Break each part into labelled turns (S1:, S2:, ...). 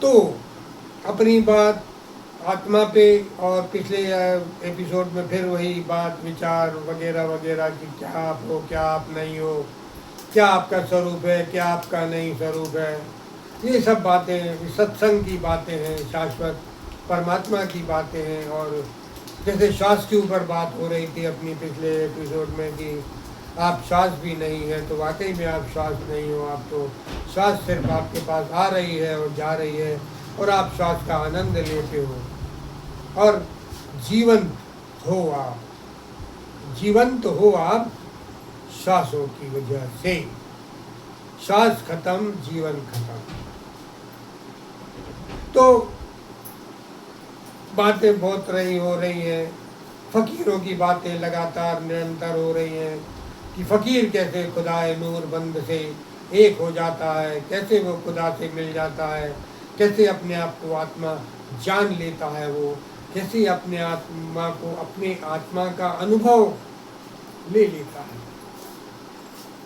S1: तो अपनी बात आत्मा पे, और पिछले एपिसोड में फिर वही बात विचार वगैरह वगैरह कि क्या आप हो, क्या आप नहीं हो, क्या आपका स्वरूप है, क्या आपका नहीं स्वरूप है। ये सब बातें सत्संग की बातें हैं, शाश्वत परमात्मा की बातें हैं। और जैसे श्वास के ऊपर बात हो रही थी अपनी पिछले एपिसोड में कि आप श्वास भी नहीं है, तो वाकई में आप श्वास नहीं हो। आप तो श्वास सिर्फ आपके पास आ रही है और जा रही है, और आप श्वास का आनंद लेते हो और जीवंत हो। आप जीवंत हो आप श्वासों की वजह से। श्वास खत्म, जीवन खत्म। तो बातें बहुत हो रही हैं, फकीरों की बातें लगातार निरंतर हो रही हैं कि फ़कीर कैसे खुदाए नूर बंद से एक हो जाता है, कैसे वो खुदा से मिल जाता है, कैसे अपने आप को आत्मा जान लेता है, वो कैसे अपने आत्मा को, अपने आत्मा का अनुभव ले लेता है।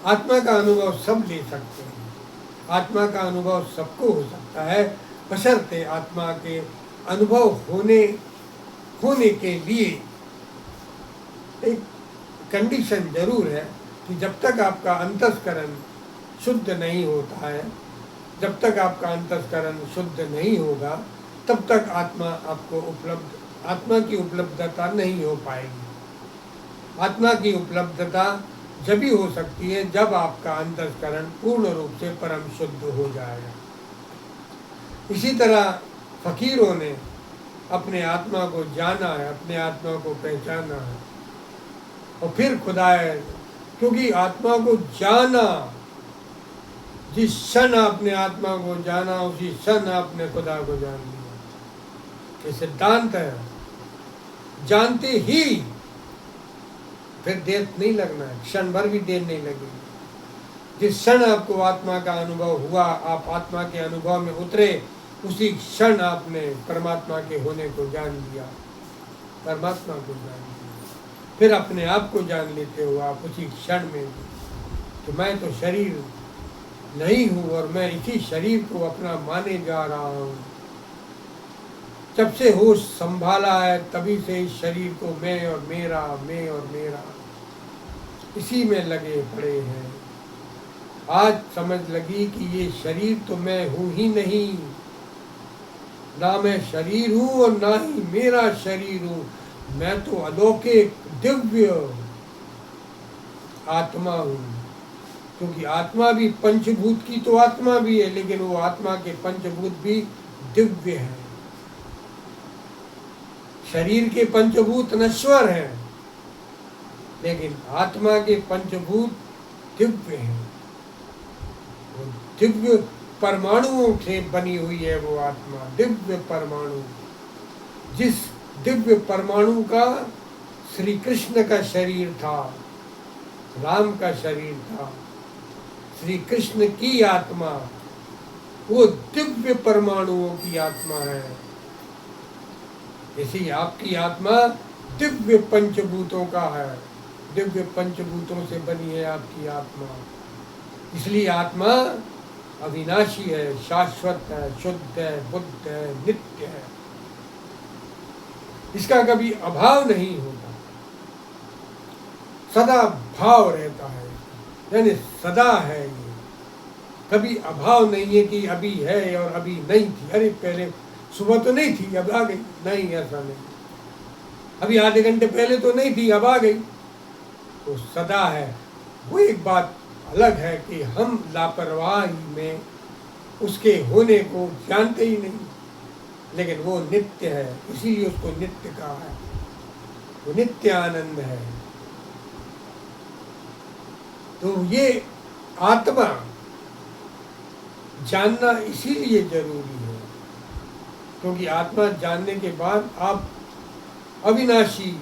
S1: आत्मा का अनुभव सब ले सकते हैं, आत्मा का अनुभव सबको हो सकता है, बशर्ते आत्मा के अनुभव होने के लिए एक कंडीशन जरूर है कि जब तक आपका अंतस्करण शुद्ध नहीं होता है, जब तक आपका अंतस्करण शुद्ध नहीं होगा, तब तक आत्मा की उपलब्धता नहीं हो पाएगी। आत्मा की उपलब्धता जब ही हो सकती है जब आपका अंतस्करण पूर्ण रूप से परम शुद्ध हो जाएगा। इसी तरह फकीरों ने अपने आत्मा को जाना है, अपने आत्मा को पहचाना है, और फिर खुदा है, क्योंकि आत्मा को जाना, जिस क्षण आपने आत्मा को जाना उसी क्षण आपने खुदा को जान लिया। ये सिद्धांत है। जानते ही फिर देर नहीं लगना है, क्षण भर भी देर नहीं लगेगी। जिस क्षण आपको आत्मा का अनुभव हुआ, आप आत्मा के अनुभव में उतरे, उसी क्षण आपने परमात्मा के होने को जान लिया, परमात्मा को जान लिया। फिर अपने आप को जान लेते हो आप उसी क्षण में कि मैं तो शरीर नहीं हूँ और मैं इसी शरीर को अपना माने जा रहा हूँ। जब से होश संभाला है तभी से इस शरीर को मैं और मेरा इसी में लगे पड़े हैं। आज समझ लगी कि ये शरीर तो मैं हूँ ही नहीं, ना मैं शरीर हूँ और ना ही मेरा शरीर हूँ। मैं तो अलौकिक दिव्य आत्मा हूँ, क्योंकि आत्मा भी पंचभूत की तो आत्मा भी है, लेकिन वो आत्मा के पंचभूत भी दिव्य हैं। शरीर के पंचभूत नश्वर हैं, लेकिन आत्मा के पंचभूत दिव्य हैं। वो दिव्य परमाणुओं से बनी हुई है वो आत्मा, दिव्य परमाणु। जिस दिव्य परमाणु का श्री कृष्ण का शरीर था, राम का शरीर था, श्री कृष्ण की आत्मा वो दिव्य परमाणुओं की आत्मा है। इसी आपकी आत्मा दिव्य पंचभूतों का है, दिव्य पंचभूतों से बनी है आपकी आत्मा। इसलिए आत्मा अविनाशी है, शाश्वत है, शुद्ध है, बुद्ध है, नित्य है। इसका कभी अभाव नहीं होता, सदा भाव रहता है, यानी सदा है। ये कभी अभाव नहीं है कि अभी है और अभी नहीं थी। अरे पहले सुबह तो नहीं थी अब आ गई, नहीं, ऐसा नहीं। अभी आधे घंटे पहले तो नहीं थी अब आ गई, तो सदा है। वो एक बात अलग है कि हम लापरवाही में उसके होने को जानते ही नहीं, लेकिन वो नित्य है, इसीलिए उसको नित्य कहा है। वो नित्य आनंद है। तो ये आत्मा जानना इसीलिए जरूरी है, क्योंकि आत्मा जानने के बाद आप अविनाशी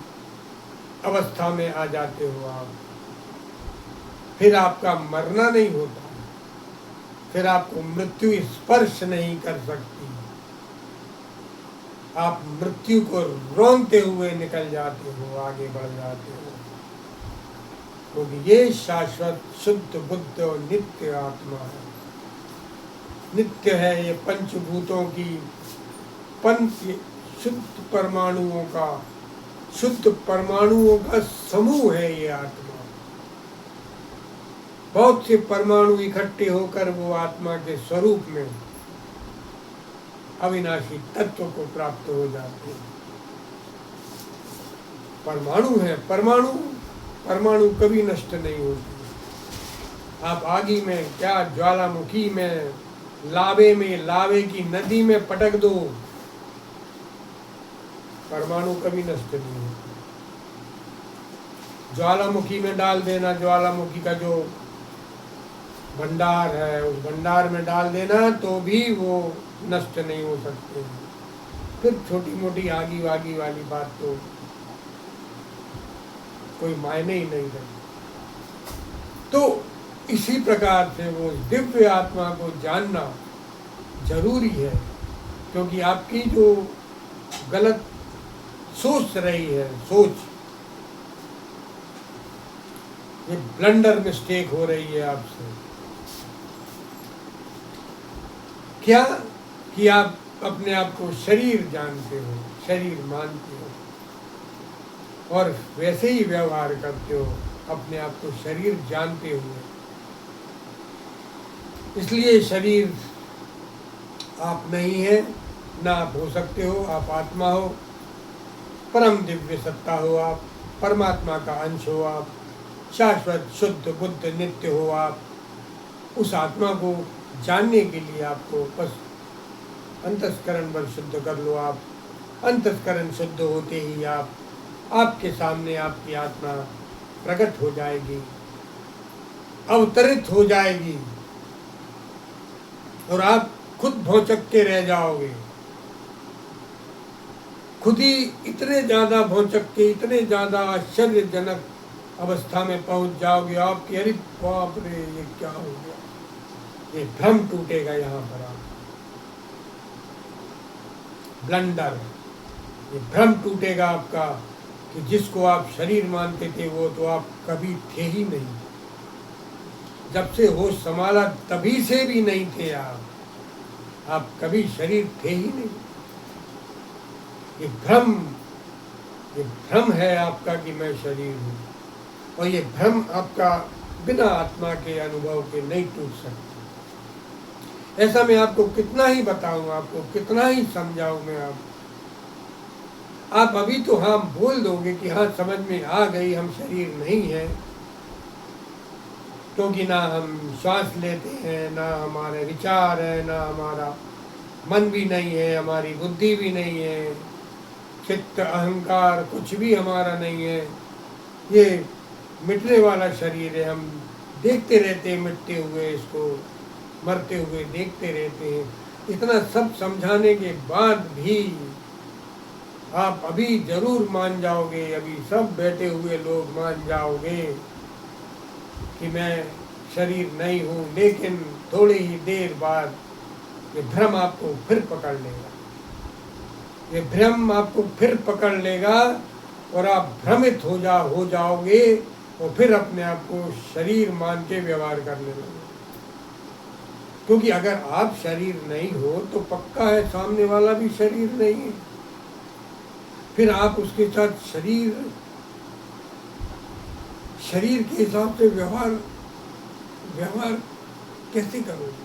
S1: अवस्था में आ जाते हो। आप फिर आपका मरना नहीं होता, फिर आपको मृत्यु स्पर्श नहीं कर सकती। आप मृत्यु को रोंगते हुए निकल जाते हो, आगे बढ़ जाते हो, क्योंकि ये शाश्वत शुद्ध बुद्ध और नित्य आत्मा है। नित्य है, ये पंचभूतों की पंच शुद्ध परमाणुओं का समूह है ये आत्मा। बहुत से परमाणु इकट्ठे होकर वो आत्मा के स्वरूप में अविनाशी तत्व को प्राप्त हो जाते हैं। परमाणु है, परमाणु कभी नष्ट नहीं होती। आप आगी में क्या, ज्वालामुखी में, लावे की नदी में पटक दो, परमाणु कभी नष्ट नहीं होते। ज्वालामुखी में डाल देना, ज्वालामुखी का जो भंडार है उस भंडार में डाल देना तो भी वो नष्ट नहीं हो सकते हैं। फिर छोटी मोटी आगी वागी वाली बात तो कोई मायने ही नहीं रही। तो इसी प्रकार से वो दिव्य आत्मा को जानना जरूरी है, क्योंकि आपकी जो गलत सोच रही है, ये ब्लंडर मिस्टेक हो रही है आपसे। क्या कि आप अपने आप को शरीर जानते हो, शरीर मानते हो और वैसे ही व्यवहार करते हो अपने आप को शरीर जानते हुए। इसलिए शरीर आप नहीं है, ना आप हो सकते हो। आप आत्मा हो, परम दिव्य सत्ता हो, आप परमात्मा का अंश हो, आप शाश्वत शुद्ध बुद्ध नित्य हो। आप उस आत्मा को जानने के लिए आपको बस अंतस्करण बल शुद्ध कर लो। आप अंतस्करण शुद्ध होते ही आपके सामने आपकी आत्मा प्रकट हो जाएगी, अवतरित हो जाएगी और आप खुद भौचक के रह जाओगे। खुद ही इतने ज़्यादा भौचक के, इतने ज़्यादा आश्चर्यजनक अवस्था में पहुंच जाओगे आप कि अरे बाप रे ये क्या हो गया। ये भ्रम टूटेगा यहाँ पर। आप ब्लंडर, ये भ्रम टूटेगा आपका कि जिसको आप शरीर मानते थे वो तो आप कभी थे ही नहीं। जब से होश संभाला तभी से भी नहीं थे आप कभी शरीर थे ही नहीं। ये भ्रम है आपका कि मैं शरीर हूँ, और ये भ्रम आपका बिना आत्मा के अनुभव के नहीं टूट सकता। ऐसा मैं आपको कितना ही बताऊं, आपको कितना ही समझाऊं मैं। आप अभी तो हाँ बोल दोगे कि हाँ समझ में आ गई, हम शरीर नहीं है, क्योंकि ना हम श्वास लेते हैं, ना हमारे विचार है, ना हमारा मन भी नहीं है, हमारी बुद्धि भी नहीं है, चित्त अहंकार कुछ भी हमारा नहीं है। ये मिटने वाला शरीर है। हम देखते रहते हैं मिटते हुए, इसको मरते हुए देखते रहते हैं। इतना सब समझाने के बाद भी आप अभी जरूर मान जाओगे, अभी सब बैठे हुए लोग मान जाओगे कि मैं शरीर नहीं हूँ, लेकिन थोड़ी ही देर बाद ये भ्रम आपको फिर पकड़ लेगा। ये भ्रम आपको फिर पकड़ लेगा और आप भ्रमित हो जाओगे और फिर अपने आप को शरीर मान के व्यवहार करने लगोगे। क्योंकि अगर आप शरीर नहीं हो तो पक्का है सामने वाला भी शरीर नहीं है। फिर आप उसके साथ शरीर के हिसाब से व्यवहार कैसे करोगे?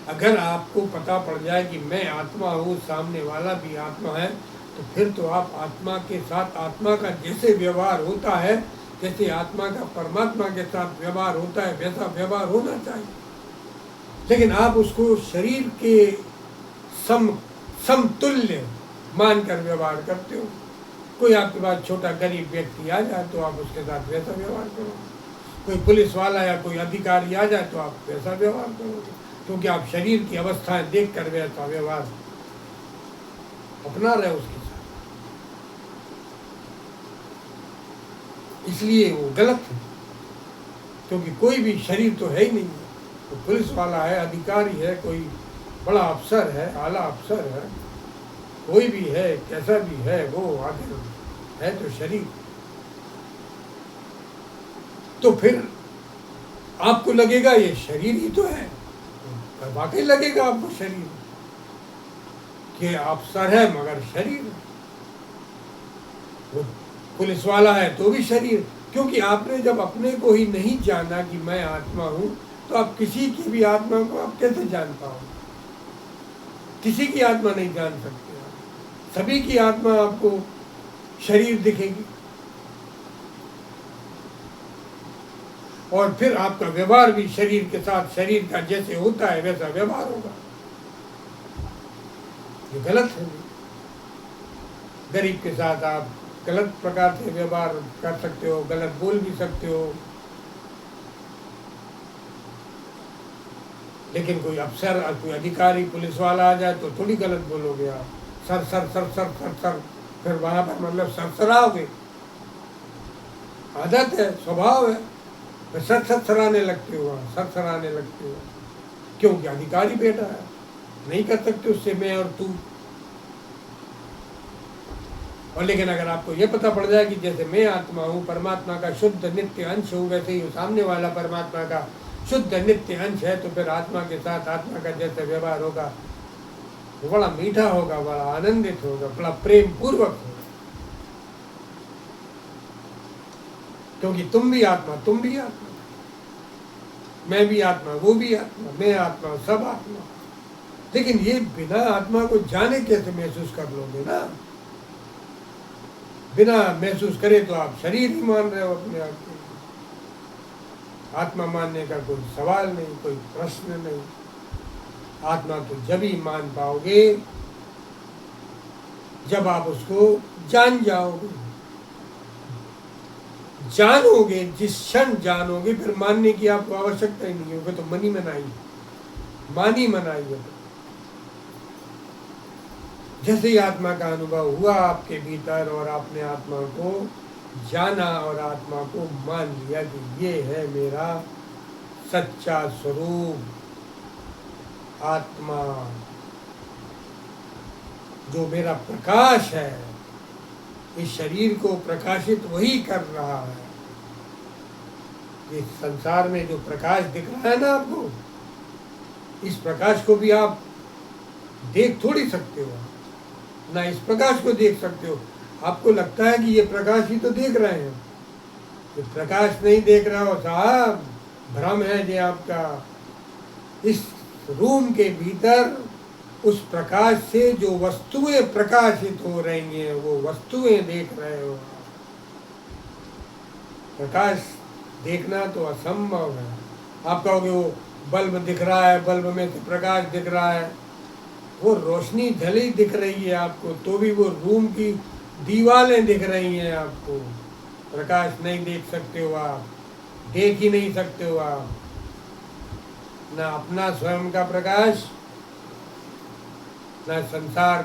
S1: अगर आपको पता पड़ जाए कि मैं आत्मा हूँ, सामने वाला भी आत्मा है, तो फिर तो आप आत्मा के साथ, आत्मा का जैसे व्यवहार होता है, जैसे आत्मा का परमात्मा के साथ व्यवहार होता है, वैसा व्यवहार होना चाहिए। लेकिन आप उसको शरीर के समतुल्य मानकर व्यवहार करते हो। कोई आपके पास छोटा गरीब व्यक्ति आ जाए तो आप उसके साथ वैसा व्यवहार करोगे, कोई पुलिस वाला या कोई अधिकारी आ जाए तो आप वैसा व्यवहार करोगे, क्योंकि आप शरीर की अवस्थाएं देखकर वैसा व्यवहार अपना रहे उसके साथ। इसलिए वो गलत है, क्योंकि कोई भी शरीर तो है ही नहीं। तो पुलिस वाला है, अधिकारी है, कोई बड़ा अफसर है, आला अफसर है, कोई भी है, कैसा भी है, वो आखिर है तो शरीर। तो फिर आपको लगेगा ये शरीर ही तो है, और वाकई लगेगा आपको शरीर कि आप सर है मगर शरीर है। वो पुलिस वाला है तो भी शरीर, क्योंकि आपने जब अपने को ही नहीं जाना कि मैं आत्मा हूं, तो आप किसी की भी आत्मा को आप कैसे जान पाओगे? किसी की आत्मा नहीं जान सकते आप। सभी की आत्मा आपको शरीर दिखेगी, और फिर आपका व्यवहार भी शरीर के साथ, शरीर का जैसे होता है वैसा व्यवहार होगा। ये गलत है। गरीब के साथ आप गलत प्रकार से व्यवहार कर सकते हो, गलत बोल भी सकते हो, लेकिन कोई अफसर और कोई अधिकारी पुलिस वाला आ जाए तो थोड़ी गलत बोलोगे आप। Sir sir sir sir sir sir, फिर वहां पर मतलब सरसराओगे। आदत है, स्वभाव है, फिर सर सरसराने लगते हो, सरसराने लगते हो, क्योंकि अधिकारी बैठा है, नहीं कर सकते उससे मैं और तू। और लेकिन अगर आपको ये पता पड़ जाए कि जैसे मैं आत्मा हूँ, परमात्मा का शुद्ध नित्य अंश हूँ, वैसे ही सामने वाला परमात्मा का शुद्ध नित्य अंश है, तो फिर आत्मा के साथ आत्मा का जैसे व्यवहार होगा वो बड़ा मीठा होगा, बड़ा आनंदित होगा, बड़ा प्रेम पूर्वक होगा। क्योंकि तुम भी आत्मा, तुम भी आत्मा, मैं भी आत्मा, वो भी आत्मा, मैं आत्मा, सब आत्मा। लेकिन ये बिना आत्मा को जाने कैसे महसूस कर लोगे ना? बिना महसूस करे तो आप शरीर ही मान रहे हो अपने आप को। आत्मा मानने का कोई सवाल नहीं, कोई प्रश्न नहीं। आत्मा तो जब ही मान पाओगे जब आप उसको जान जाओगे, जानोगे। जिस क्षण जानोगे फिर मानने की आपको आवश्यकता ही नहीं होगी, तो मनी मनाई, मानी मनाई है। जैसे ही आत्मा का अनुभव हुआ आपके भीतर और आपने आत्मा को जाना और आत्मा को मान लिया कि ये है मेरा सच्चा स्वरूप, आत्मा जो मेरा प्रकाश है, इस शरीर को प्रकाशित वही कर रहा है। इस संसार में जो प्रकाश दिख रहा है ना आपको, इस प्रकाश को भी आप देख थोड़ी सकते हो, ना इस प्रकाश को देख सकते हो। आपको लगता है कि ये प्रकाश ही तो देख रहे हैं, ये प्रकाश नहीं देख रहा हो साहब, भ्रम है ये आपका। इस रूम के भीतर उस प्रकाश से जो वस्तुएं प्रकाशित हो रही हैं वो वस्तुएं देख रहे हो। प्रकाश देखना तो असंभव है। आप कहोगे वो बल्ब दिख रहा है, बल्ब में से प्रकाश दिख रहा है, वो रोशनी जली दिख रही है आपको, तो भी वो रूम की दीवारें दिख रही हैं आपको। प्रकाश नहीं देख सकते हो आप, देख ही नहीं सकते हो आप, ना अपना स्वयं का प्रकाश, ना संसार